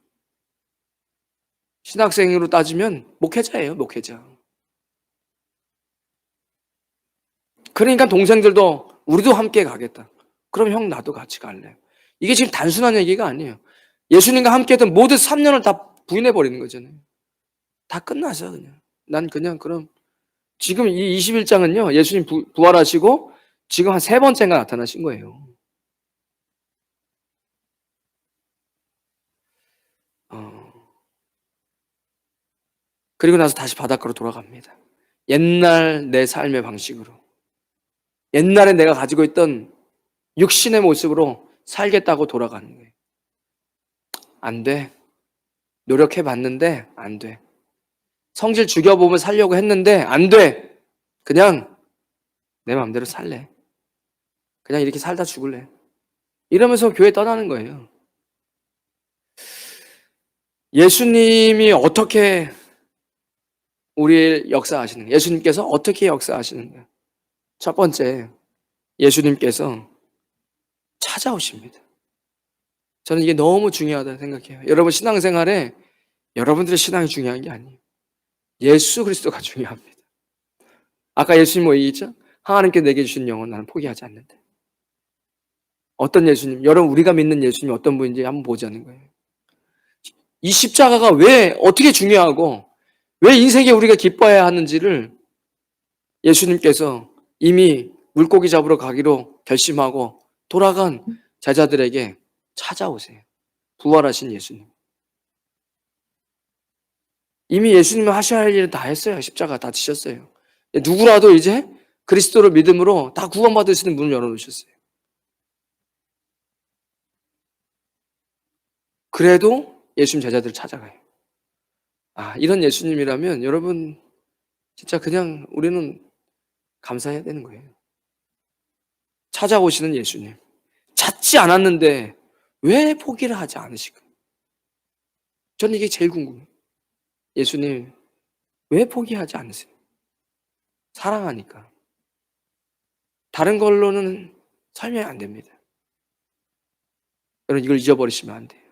신학생으로 따지면 목회자예요, 목회자. 그러니까 동생들도 우리도 함께 가겠다. 그럼 형 나도 같이 갈래. 이게 지금 단순한 얘기가 아니에요. 예수님과 함께 했던 모든 3년을 다 부인해 버리는 거잖아요. 다 끝나서 그냥. 난 그냥 그럼 지금 이 21장은요. 예수님 부활하시고 지금 한 세 번째가 나타나신 거예요. 그리고 나서 다시 바닷가로 돌아갑니다. 옛날 내 삶의 방식으로. 옛날에 내가 가지고 있던 육신의 모습으로 살겠다고 돌아가는 거예요. 안 돼. 노력해 봤는데 안 돼. 성질 죽여보면 살려고 했는데 안 돼. 그냥 내 마음대로 살래. 그냥 이렇게 살다 죽을래. 이러면서 교회 떠나는 거예요. 예수님이 어떻게 우리의 역사하시는가? 예수님께서 어떻게 역사하시는가? 첫 번째, 예수님께서 찾아오십니다. 저는 이게 너무 중요하다고 생각해요. 여러분 신앙생활에 여러분들의 신앙이 중요한 게 아니에요. 예수 그리스도가 중요합니다. 아까 예수님 뭐 얘기했죠? 하나님께 내게 주신 영혼 나는 포기하지 않는다. 어떤 예수님? 여러분 우리가 믿는 예수님이 어떤 분인지 한번 보자는 거예요. 이 십자가가 왜 어떻게 중요하고 왜 인생에 우리가 기뻐해야 하는지를 예수님께서 이미 물고기 잡으러 가기로 결심하고 돌아간 제자들에게 찾아오세요. 부활하신 예수님. 이미 예수님은 하셔야 할 일은 다 했어요. 십자가 다 지셨어요. 누구라도 이제 그리스도를 믿음으로 다 구원받을 수 있는 문을 열어놓으셨어요. 그래도 예수님 제자들을 찾아가요. 아, 이런 예수님이라면 여러분 진짜 그냥 우리는 감사해야 되는 거예요. 찾아오시는 예수님. 찾지 않았는데 왜 포기를 하지 않으실까? 저는 이게 제일 궁금해요. 예수님 왜 포기하지 않으세요? 사랑하니까. 다른 걸로는 설명이 안 됩니다. 여러분 이걸 잊어버리시면 안 돼요.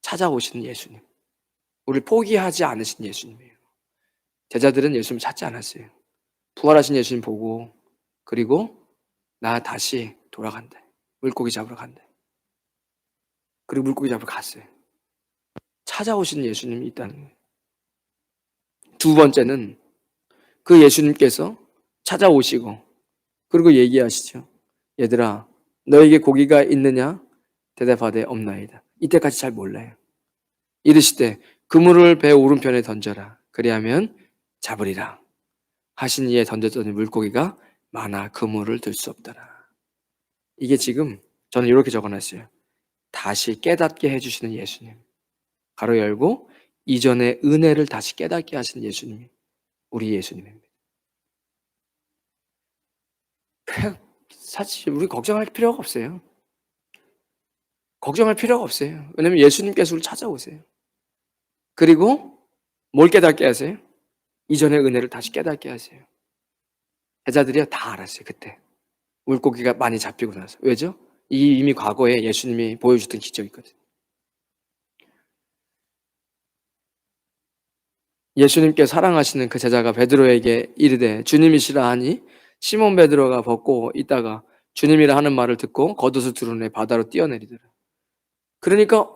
찾아오시는 예수님. 우리를 포기하지 않으신 예수님이에요. 제자들은 예수님 찾지 않았어요. 부활하신 예수님 보고 그리고 나 다시 돌아간다. 물고기 잡으러 간다. 그리고 물고기 잡으러 갔어요. 찾아오시는 예수님이 있다는 거예요. 두 번째는 그 예수님께서 찾아오시고 그리고 얘기하시죠. 얘들아 너에게 고기가 있느냐? 대답하되 없나이다. 이때까지 잘 몰라요. 이르시되 그물을 배 오른편에 던져라. 그리하면 잡으리라. 하신 이에 던졌더니 물고기가 많아 그물을 들 수 없더라. 이게 지금 저는 이렇게 적어놨어요. 다시 깨닫게 해주시는 예수님. 가로 열고 이전의 은혜를 다시 깨닫게 하시는 예수님이 우리 예수님입니다. 그냥 사실 우리 걱정할 필요가 없어요. 걱정할 필요가 없어요. 왜냐하면 예수님께서 우리를 찾아오세요. 그리고 뭘 깨닫게 하세요? 이전의 은혜를 다시 깨닫게 하세요. 제자들이 다 알았어요. 그때 물고기가 많이 잡히고 나서. 왜죠? 이미 과거에 예수님이 보여주던 기적이거든요. 예수님께 사랑하시는 그 제자가 베드로에게 이르되 주님이시라 하니 시몬 베드로가 벗고 있다가 주님이라 하는 말을 듣고 겉옷을 두르네 바다로 뛰어내리더라. 그러니까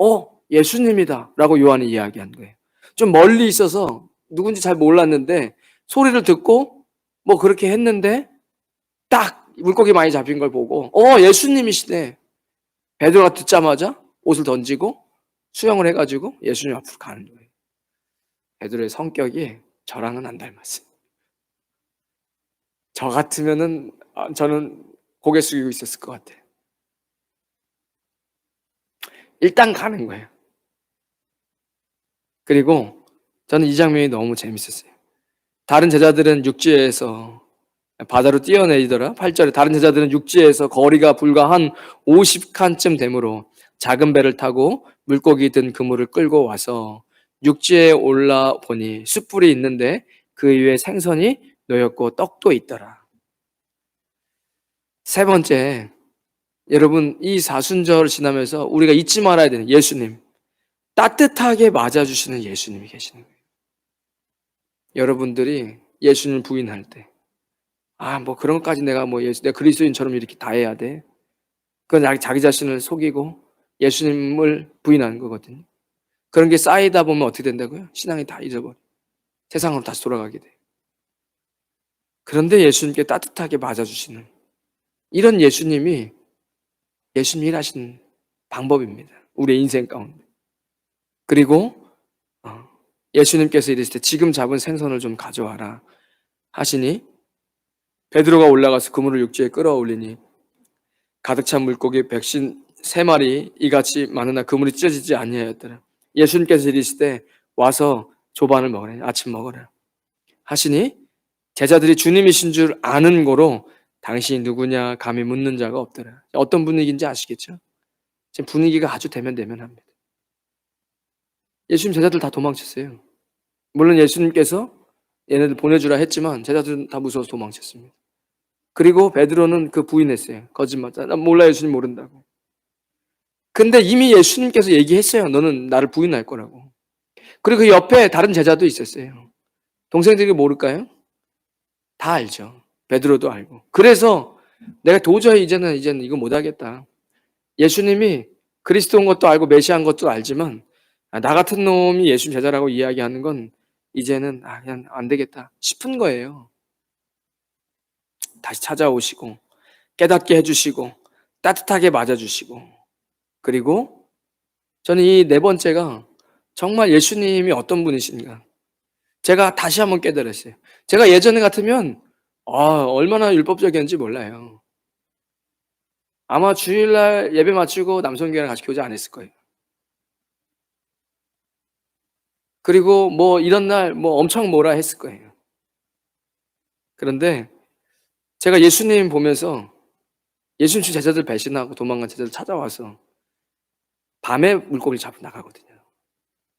예수님이다 라고 요한이 이야기한 거예요. 좀 멀리 있어서 누군지 잘 몰랐는데 소리를 듣고 뭐 그렇게 했는데 딱 물고기 많이 잡힌 걸 보고 예수님이시네. 베드로가 듣자마자 옷을 던지고 수영을 해가지고 예수님 앞으로 가는 거예요. 베드로의 성격이 저랑은 안 닮았어요. 저 같으면은 저는 고개 숙이고 있었을 것 같아요. 일단 가는 거예요. 그리고 저는 이 장면이 너무 재밌었어요. 다른 제자들은 육지에서 바다로 뛰어내리더라. 8절에 다른 제자들은 육지에서 거리가 불과 한 50칸쯤 되므로 작은 배를 타고 물고기 든 그물을 끌고 와서 육지에 올라 보니 숯불이 있는데 그 위에 생선이 놓였고 떡도 있더라. 세 번째, 여러분 이 사순절을 지나면서 우리가 잊지 말아야 되는 예수님, 따뜻하게 맞아주시는 예수님이 계시는 거예요. 여러분들이 예수님을 부인할 때 뭐 그런 것까지 내가 내가 그리스도인처럼 이렇게 다 해야 돼. 그건 자기 자신을 속이고 예수님을 부인하는 거거든요. 그런 게 쌓이다 보면 어떻게 된다고요? 신앙이 다 잊어버려. 세상으로 다시 돌아가게 돼. 그런데 예수님께 따뜻하게 맞아주시는 이런 예수님이 예수님이 일하시는 방법입니다. 우리의 인생 가운데. 그리고 예수님께서 이르시되 지금 잡은 생선을 좀 가져와라 하시니 베드로가 올라가서 그물을 육지에 끌어올리니 가득 찬 물고기 153마리 이같이 많으나 그물이 찢어지지 아니하였더라. 예수님께서 이르시되 와서 조반을 먹으라. 아침 먹으라 하시니 제자들이 주님이신 줄 아는 고로 당신이 누구냐 감히 묻는 자가 없더라. 어떤 분위기인지 아시겠죠? 지금 분위기가 아주 대면대면합니다. 예수님 제자들 다 도망쳤어요. 물론 예수님께서 얘네들 보내주라 했지만 제자들은 다 무서워서 도망쳤습니다. 그리고 베드로는 그 부인했어요. 거짓말. 난 몰라, 예수님 모른다고. 근데 이미 예수님께서 얘기했어요. 너는 나를 부인할 거라고. 그리고 그 옆에 다른 제자도 있었어요. 동생들이 모를까요? 다 알죠. 베드로도 알고. 그래서 내가 도저히 이제는 이거 못하겠다. 예수님이 그리스도인 것도 알고 메시아인 것도 알지만 나 같은 놈이 예수님 제자라고 이야기하는 건 이제는 그냥 안 되겠다 싶은 거예요. 다시 찾아오시고 깨닫게 해주시고 따뜻하게 맞아주시고, 그리고 저는 이 네 번째가 정말 예수님이 어떤 분이신가 제가 다시 한번 깨달았어요. 제가 예전에 같으면 얼마나 율법적이었는지 몰라요. 아마 주일날 예배 마치고 남성교회랑 같이 교제 안 했을 거예요. 그리고 이런 날 엄청 뭐라 했을 거예요. 그런데 제가 예수님 보면서 예수님 제자들 배신하고 도망간 제자들 찾아와서 밤에 물고기를 잡고 나가거든요.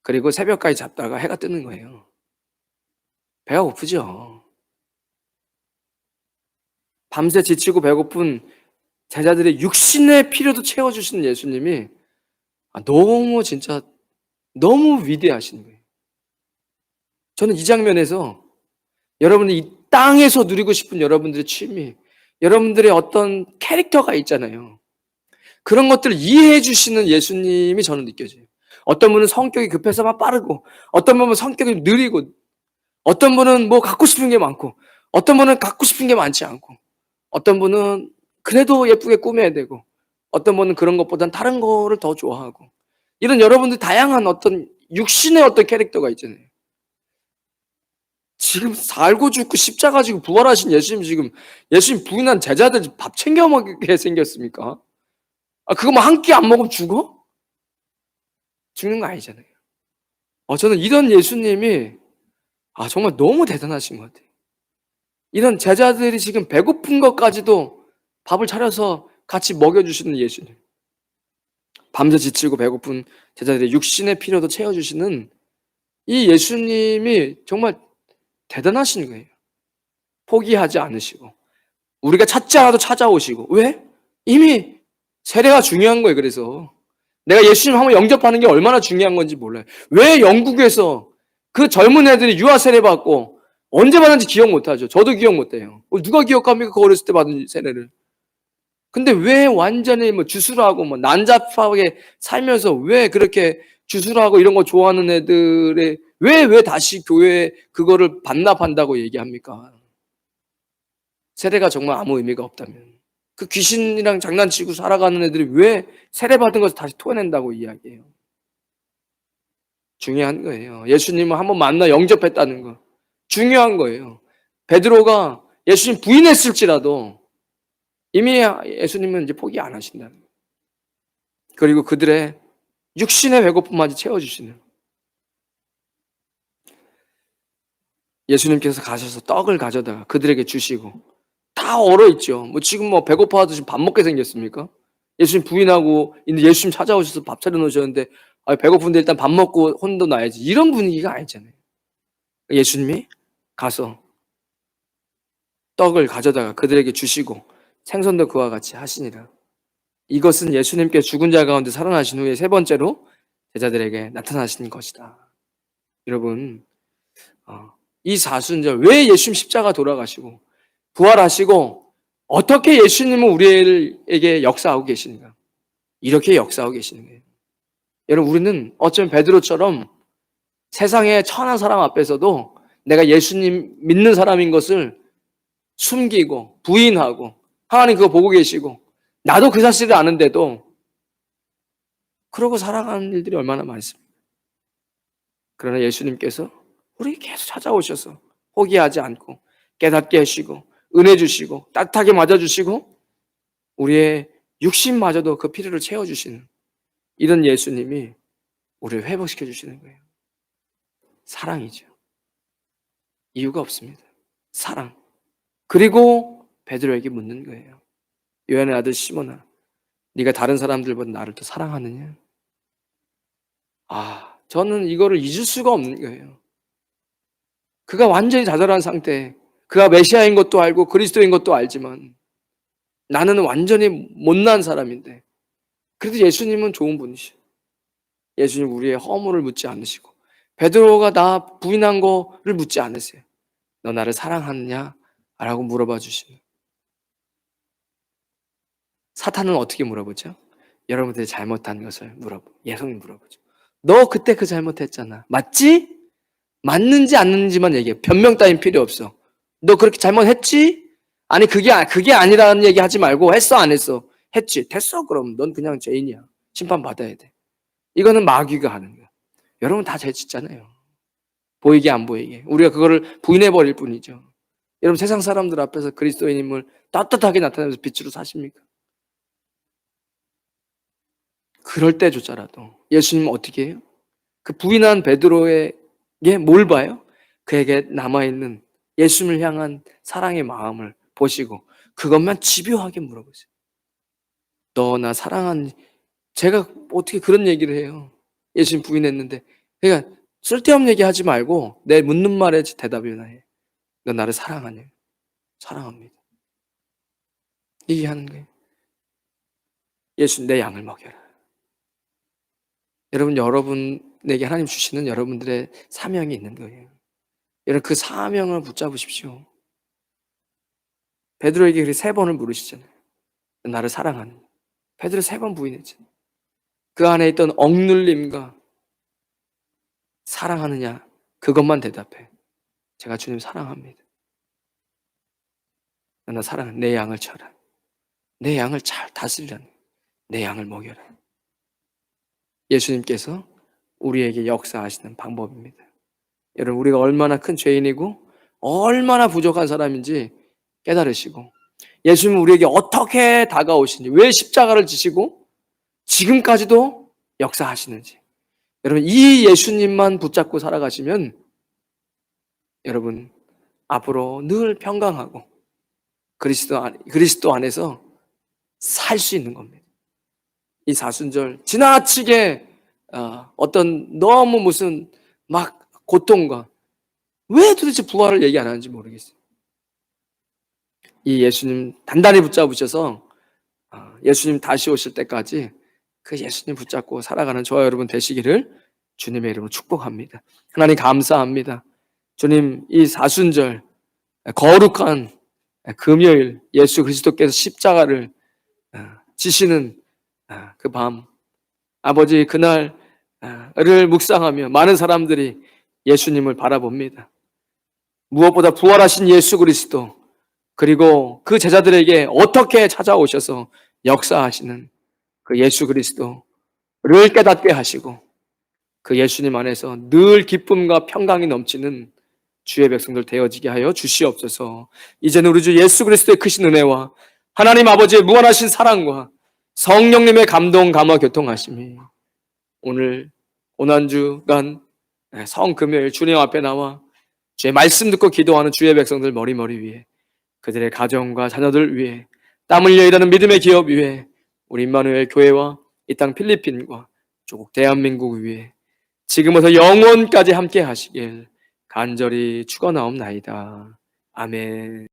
그리고 새벽까지 잡다가 해가 뜨는 거예요. 배가 고프죠. 밤새 지치고 배고픈 제자들의 육신의 필요도 채워주시는 예수님이 너무 진짜 너무 위대하신 거예요. 저는 이 장면에서 여러분이 이 땅에서 누리고 싶은 여러분들의 취미, 여러분들의 어떤 캐릭터가 있잖아요. 그런 것들을 이해해 주시는 예수님이 저는 느껴져요. 어떤 분은 성격이 급해서 막 빠르고, 어떤 분은 성격이 느리고, 어떤 분은 갖고 싶은 게 많고, 어떤 분은 갖고 싶은 게 많지 않고, 어떤 분은 그래도 예쁘게 꾸며야 되고, 어떤 분은 그런 것보단 다른 거를 더 좋아하고, 이런 여러분들 다양한 어떤 육신의 어떤 캐릭터가 있잖아요. 지금 살고 죽고 십자가 지고 부활하신 예수님, 예수님 부인한 제자들 밥 챙겨 먹게 생겼습니까? 그거 한 끼 안 먹으면 죽어? 죽는 거 아니잖아요. 저는 이런 예수님이 정말 너무 대단하신 것 같아요. 이런 제자들이 지금 배고픈 것까지도 밥을 차려서 같이 먹여주시는 예수님. 밤새 지치고 배고픈 제자들의 육신의 필요도 채워주시는 이 예수님이 정말 대단하신 거예요. 포기하지 않으시고 우리가 찾지 않아도 찾아오시고. 왜? 이미 세례가 중요한 거예요. 그래서 내가 예수님 한번 영접하는 게 얼마나 중요한 건지 몰라요. 왜 영국에서 그 젊은 애들이 유아 세례 받고 언제 받았는지 기억 못하죠. 저도 기억 못해요. 누가 기억합니까? 그 어렸을 때 받은 세례를. 근데 왜 완전히 뭐 주술하고 뭐 난잡하게 살면서 왜 그렇게 주술하고 이런 거 좋아하는 애들의 왜 다시 교회에 그거를 반납한다고 얘기합니까? 세례가 정말 아무 의미가 없다면. 그 귀신이랑 장난치고 살아가는 애들이 왜 세례 받은 것을 다시 토해낸다고 이야기해요? 중요한 거예요. 예수님을 한번 만나 영접했다는 거. 중요한 거예요. 베드로가 예수님 부인했을지라도 이미 예수님은 이제 포기 안 하신다는 거예요. 그리고 그들의 육신의 배고픔마저 채워주시는. 예수님께서 가셔서 떡을 가져다가 그들에게 주시고 다 얼어있죠. 뭐 지금 뭐 배고파도 지금 밥 먹게 생겼습니까? 예수님 부인하고 있는데 예수님 찾아오셔서 밥 차려 놓으셨는데 배고픈데 일단 밥 먹고 혼도 나야지. 이런 분위기가 아니잖아요. 예수님이 가서 떡을 가져다가 그들에게 주시고 생선도 그와 같이 하시니라. 이것은 예수님께 죽은 자 가운데 살아나신 후에 세 번째로 제자들에게 나타나신 것이다. 여러분, 이 사순절 왜 예수님 십자가 돌아가시고 부활하시고 어떻게 예수님은 우리에게 역사하고 계시는가? 이렇게 역사하고 계시는 거예요. 여러분, 우리는 어쩌면 베드로처럼 세상의 천한 사람 앞에서도 내가 예수님 믿는 사람인 것을 숨기고 부인하고 하나님 그거 보고 계시고 나도 그 사실을 아는데도 그러고 살아가는 일들이 얼마나 많습니까? 그러나 예수님께서 우리 계속 찾아오셔서 포기하지 않고 깨닫게 하시고 은혜 주시고 따뜻하게 맞아주시고 우리의 육신마저도 그 필요를 채워주시는 이런 예수님이 우리를 회복시켜 주시는 거예요. 사랑이죠. 이유가 없습니다. 사랑. 그리고 베드로에게 묻는 거예요. 요한의 아들 시몬아, 네가 다른 사람들보다 나를 더 사랑하느냐? 저는 이거를 잊을 수가 없는 거예요. 그가 완전히 좌절한 상태, 그가 메시아인 것도 알고 그리스도인 것도 알지만 나는 완전히 못난 사람인데 그래도 예수님은 좋은 분이시오. 예수님 우리의 허물을 묻지 않으시고 베드로가 나 부인한 거를 묻지 않으세요. 너 나를 사랑하느냐? 라고 물어봐 주시는. 사탄은 어떻게 물어보죠? 여러분들이 잘못한 것을 예성이 물어보죠. 너 그때 그 잘못했잖아. 맞지? 맞는지 안 맞는지만 얘기해. 변명 따윈 필요 없어. 너 그렇게 잘못했지? 아니 그게 아니라는 얘기 하지 말고 했어 안 했어? 했지. 됐어 그럼 넌 그냥 죄인이야. 심판 받아야 돼. 이거는 마귀가 하는 거야. 여러분 다 죄 짓잖아요. 보이게 안 보이게. 우리가 그거를 부인해버릴 뿐이죠. 여러분 세상 사람들 앞에서 그리스도인임을 따뜻하게 나타내면서 빛으로 사십니까? 그럴 때조차라도 예수님은 어떻게 해요? 그 부인한 베드로에게 뭘 봐요? 그에게 남아있는 예수님을 향한 사랑의 마음을 보시고 그것만 집요하게 물어보세요. 너 나 사랑하니? 제가 어떻게 그런 얘기를 해요? 예수님 부인했는데 그러니까 쓸데없는 얘기 하지 말고 내 묻는 말에 대답이나 해. 너 나를 사랑하냐? 사랑합니다. 얘기하는 거예요. 예수님 내 양을 먹여라. 여러분에게 하나님 주시는 여러분들의 사명이 있는 거예요. 여러분 그 사명을 붙잡으십시오. 베드로에게 3번을 물으시잖아요. 나를 사랑하는. 베드로 3번 부인했잖아요. 그 안에 있던 억눌림과 사랑하느냐 그것만 대답해. 제가 주님 사랑합니다. 나 사랑해. 내 양을 쳐라. 내 양을 잘 다스리라는. 내 양을 먹여라. 예수님께서 우리에게 역사하시는 방법입니다. 여러분 우리가 얼마나 큰 죄인이고 얼마나 부족한 사람인지 깨달으시고 예수님은 우리에게 어떻게 다가오시는지 왜 십자가를 지시고 지금까지도 역사하시는지 여러분 이 예수님만 붙잡고 살아가시면 여러분 앞으로 늘 평강하고 그리스도 안에서 살 수 있는 겁니다. 이 사순절 지나치게 어떤 너무 무슨 막 고통과 왜 도대체 부활을 얘기 안 하는지 모르겠어요. 이 예수님 단단히 붙잡으셔서 예수님 다시 오실 때까지 그 예수님 붙잡고 살아가는 저와 여러분 되시기를 주님의 이름으로 축복합니다. 하나님 감사합니다. 주님, 이 사순절 거룩한 금요일 예수 그리스도께서 십자가를 지시는 그 밤, 아버지 그날을 묵상하며 많은 사람들이 예수님을 바라봅니다. 무엇보다 부활하신 예수 그리스도, 그리고 그 제자들에게 어떻게 찾아오셔서 역사하시는 그 예수 그리스도를 깨닫게 하시고 그 예수님 안에서 늘 기쁨과 평강이 넘치는 주의 백성들 되어지게 하여 주시옵소서. 이제는 우리 주 예수 그리스도의 크신 은혜와 하나님 아버지의 무한하신 사랑과 성령님의 감동, 감화, 교통하심이 오늘 고난주간 성금요일 주님 앞에 나와 주의 말씀 듣고 기도하는 주의 백성들 머리머리 위에, 그들의 가정과 자녀들 위에, 땀 흘려 일하는 믿음의 기업 위에, 우리 임마누엘 교회와 이 땅 필리핀과 조국 대한민국 위에 지금부터 영원까지 함께 하시길 간절히 축원하옵나이다. 아멘.